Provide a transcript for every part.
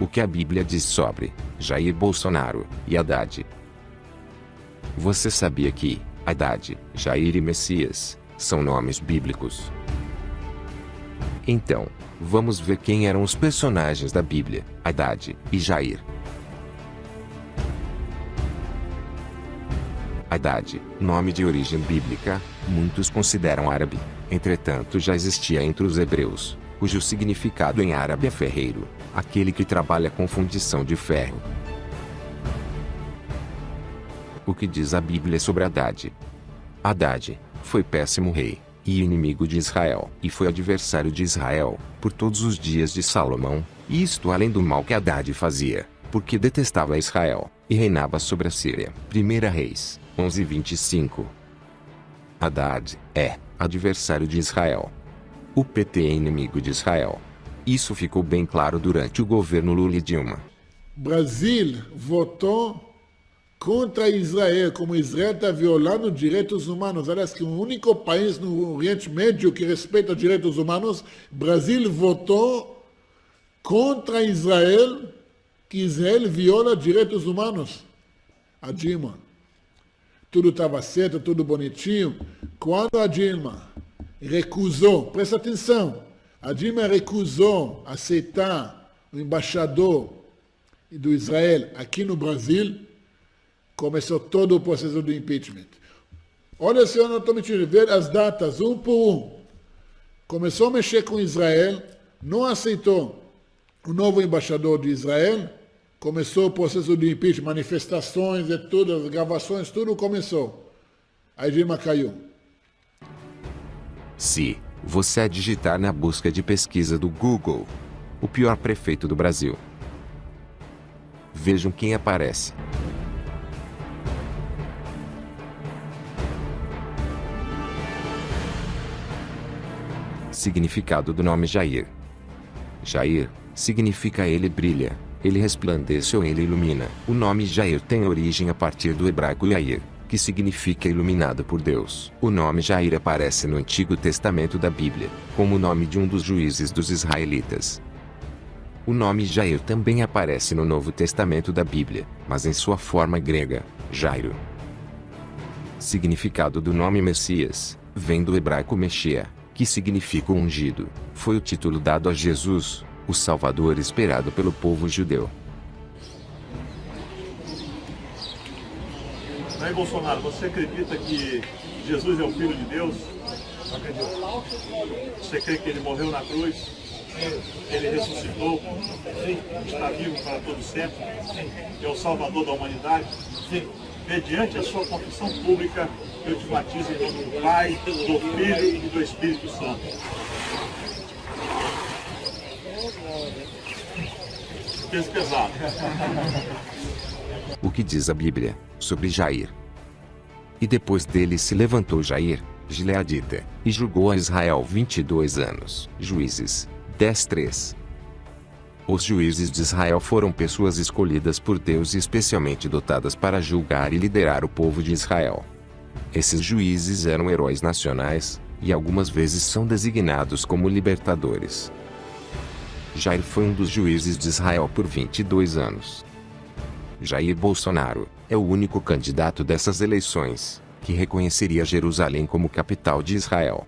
O que a Bíblia diz sobre Jair Bolsonaro e Haddad? Você sabia que Haddad, Jair e Messias são nomes bíblicos? Então, vamos ver quem eram os personagens da Bíblia, Haddad e Jair. Haddad, nome de origem bíblica, muitos consideram árabe, entretanto já existia entre os hebreus, cujo significado em árabe é ferreiro, aquele que trabalha com fundição de ferro. O que diz a Bíblia sobre Haddad? Haddad foi péssimo rei e inimigo de Israel, e foi adversário de Israel por todos os dias de Salomão, isto além do mal que Haddad fazia, porque detestava Israel e reinava sobre a Síria. 1 Reis 11:25. Haddad é adversário de Israel. O PT é inimigo de Israel. Isso ficou bem claro durante o governo Lula e Dilma. Brasil votou contra Israel, como Israel está violando direitos humanos. Aliás, que o único país no Oriente Médio que respeita direitos humanos, Brasil votou contra Israel, que Israel viola direitos humanos. A Dilma. Tudo estava certo, tudo bonitinho. Quando a Dilma recusou, presta atenção, a Dilma recusou aceitar o embaixador do Israel aqui no Brasil, começou todo o processo do impeachment. Olha, senhor, não estou mentindo, ver as datas, um por um. Começou a mexer com Israel, não aceitou o novo embaixador de Israel, começou o processo de impeachment, manifestações e tudo, as gravações, tudo começou. Aí Dilma caiu. Se você digitar na busca de pesquisa do Google, o pior prefeito do Brasil, vejam quem aparece. Significado do nome Jair. Jair significa ele brilha, ele resplandece ou ele ilumina. O nome Jair tem origem a partir do hebraico Yair, que significa iluminado por Deus. O nome Jair aparece no Antigo Testamento da Bíblia, como o nome de um dos juízes dos israelitas. O nome Jair também aparece no Novo Testamento da Bíblia, mas em sua forma grega, Jairo. Significado do nome Messias vem do hebraico Meshia, que significa ungido. Foi o título dado a Jesus, o Salvador esperado pelo povo judeu. Jair Bolsonaro, você acredita que Jesus é o Filho de Deus? Não acredito. Você crê que ele morreu na cruz? Ele ressuscitou? Está vivo para todo sempre? É o Salvador da humanidade? Mediante a sua confissão pública, eu te batizo em nome do Pai, do Filho e do Espírito Santo. Peso pesado. O que diz a Bíblia sobre Jair? E depois dele se levantou Jair, gileadita, e julgou a Israel 22 anos. Juízes 10:3. Os juízes de Israel foram pessoas escolhidas por Deus e especialmente dotadas para julgar e liderar o povo de Israel. Esses juízes eram heróis nacionais, e algumas vezes são designados como libertadores. Jair foi um dos juízes de Israel por 22 anos. Jair Bolsonaro é o único candidato dessas eleições que reconheceria Jerusalém como capital de Israel.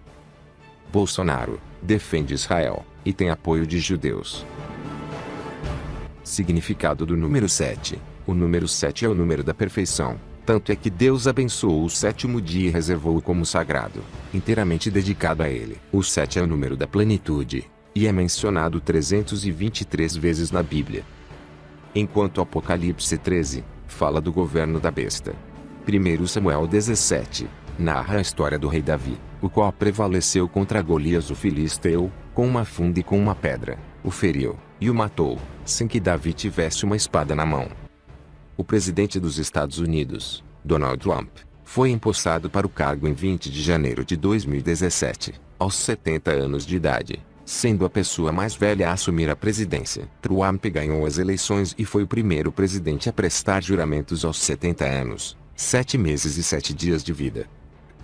Bolsonaro defende Israel e tem apoio de judeus. Significado do número 7. O número 7 é o número da perfeição, tanto é que Deus abençoou o sétimo dia e reservou-o como sagrado, inteiramente dedicado a ele. O 7 é o número da plenitude, e é mencionado 323 vezes na Bíblia. Enquanto Apocalipse 13 fala do governo da besta. 1 Samuel 17 narra a história do rei Davi, o qual prevaleceu contra Golias o filisteu, com uma funda e com uma pedra, o feriu e o matou, sem que Davi tivesse uma espada na mão. O presidente dos Estados Unidos, Donald Trump, foi empossado para o cargo em 20 de janeiro de 2017, aos 70 anos de idade, sendo a pessoa mais velha a assumir a presidência. Trump ganhou as eleições e foi o primeiro presidente a prestar juramentos aos 70 anos, 7 meses e 7 dias de vida.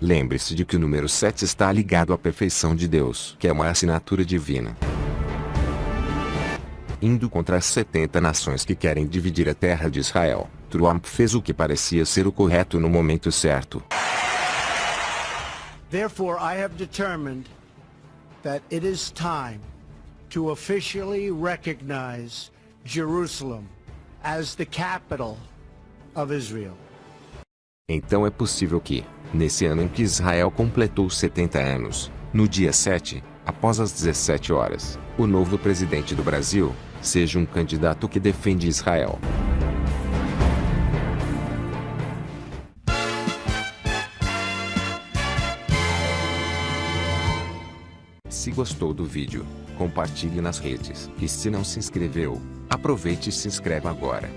Lembre-se de que o número 7 está ligado à perfeição de Deus, que é uma assinatura divina. Indo contra as 70 nações que querem dividir a terra de Israel, Trump fez o que parecia ser o correto no momento certo. Therefore, I have determined that it is time to officially recognize Jerusalem as the capital of Israel. Então é possível que, nesse ano em que Israel completou 70 anos, no dia 7, após as 17 horas, o novo presidente do Brasil seja um candidato que defende Israel. Se gostou do vídeo, compartilhe nas redes. E se não se inscreveu, aproveite e se inscreva agora.